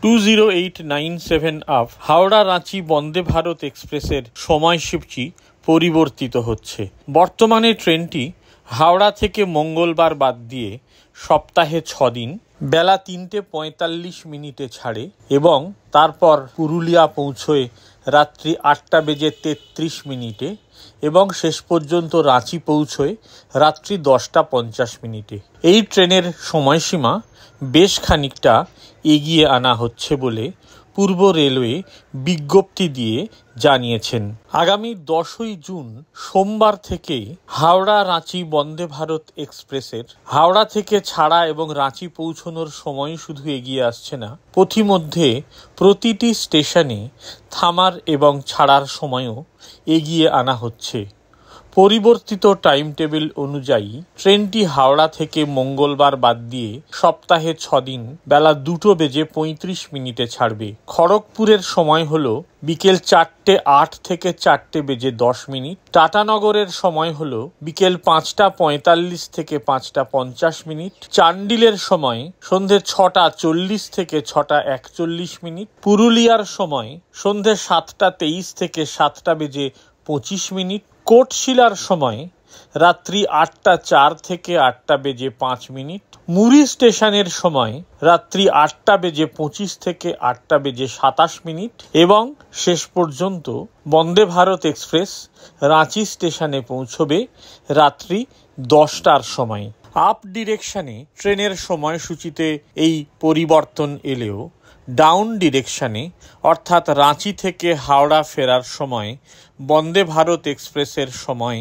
20897 up Howrah Ranchi Vande Bharat এক্সপ্রেসের সময়সূচি পরিবর্তিত হচ্ছে। বর্তমানে ট্রেনটি হাওড়া থেকে মঙ্গলবার বাদ দিয়ে সপ্তাহে 6 দিন বেলা 3:45 ছাড়ে এবং তারপর পুরুলিয়া পৌঁছয় রাত্রি 8:33 এবং শেষ পর্যন্ত রাঁচি পৌঁছয় রাত্রি 10:50। এই ট্রেনের সময়সীমা বেশ খানিকটা এগিয়ে আনা হচ্ছে বলে পূর্ব রেলওয়ে বিজ্ঞপ্তি দিয়ে জানিয়েছেন। আগামী 10ই জুন সোমবার থেকে হাওড়া রাঁচি বন্দে ভারত এক্সপ্রেসের হাওড়া থেকে ছাড়া এবং রাঁচি পৌঁছানোর সময় শুধু এগিয়ে আসছে না, পথিমধ্যে প্রতিটি স্টেশনে থামার এবং ছাড়ার সময়ও এগিয়ে আনা হচ্ছে। পরিবর্তিত টাইম টেবিল অনুযায়ী ট্রেনটি হাওড়া থেকে মঙ্গলবার বাদ দিয়ে সপ্তাহে 6 দিন বেলা 2:35 ছাড়বে। খড়গপুরের সময় হল বিকেল 4:08 থেকে 4:10। টাটানগরের সময় হল বিকেল 5:45 থেকে 5:50। চান্ডিলের সময় সন্ধে 6:40 থেকে 6:41। পুরুলিয়ার সময় সন্ধে 7:23 থেকে 7:25। কোটশিলার সময় রাত্রি 8:04 থেকে 8:05। মুড়ি স্টেশনের সময় রাত্রি 8:25 থেকে 8:27 এবং শেষ পর্যন্ত বন্দে ভারত এক্সপ্রেস রাঁচি স্টেশনে পৌঁছবে রাত্রি 10টার সময়। আপ ডিরেকশনে ট্রেনের সময়সূচিতে এই পরিবর্তন এলেও ডাউন ডিরেকশনে অর্থাৎ রাঁচি থেকে হাওড়া ফেরার সময় বন্দে ভারত এক্সপ্রেসের সময়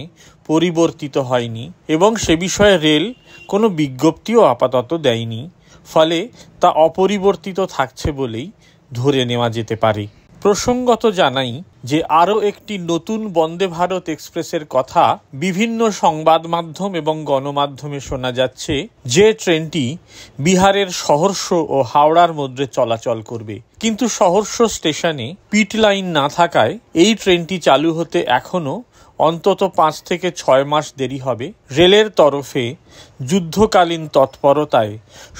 পরিবর্তিত হয়নি এবং সে বিষয়ে রেল কোনো বিজ্ঞপ্তিও আপাতত দেয়নি, ফলে তা অপরিবর্তিত থাকছে বলেই ধরে নেওয়া যেতে পারে। প্রসঙ্গত জানাই যে আরও একটি নতুন বন্দে ভারত এক্সপ্রেসের কথা বিভিন্ন সংবাদ মাধ্যম এবং গণমাধ্যমে শোনা যাচ্ছে, যে ট্রেনটি বিহারের সহর্ষ ও হাওড়ার মধ্যে চলাচল করবে। কিন্তু সহর্ষ স্টেশনে পিট লাইন না থাকায় এই ট্রেনটি চালু হতে এখনও অন্তত 5 থেকে 6 মাস দেরি হবে। রেলের তরফে যুদ্ধকালীন তৎপরতায়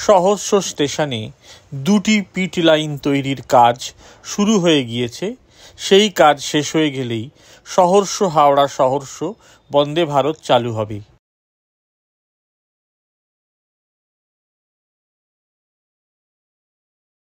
সহর্ষ স্টেশনে 2টি পিট লাইন তৈরির কাজ শুরু হয়ে গিয়েছে। সেই কাজ শেষ হয়ে গেলেই সহর্ষ হাওড়া সহর্ষ বন্দে ভারত চালু হবে।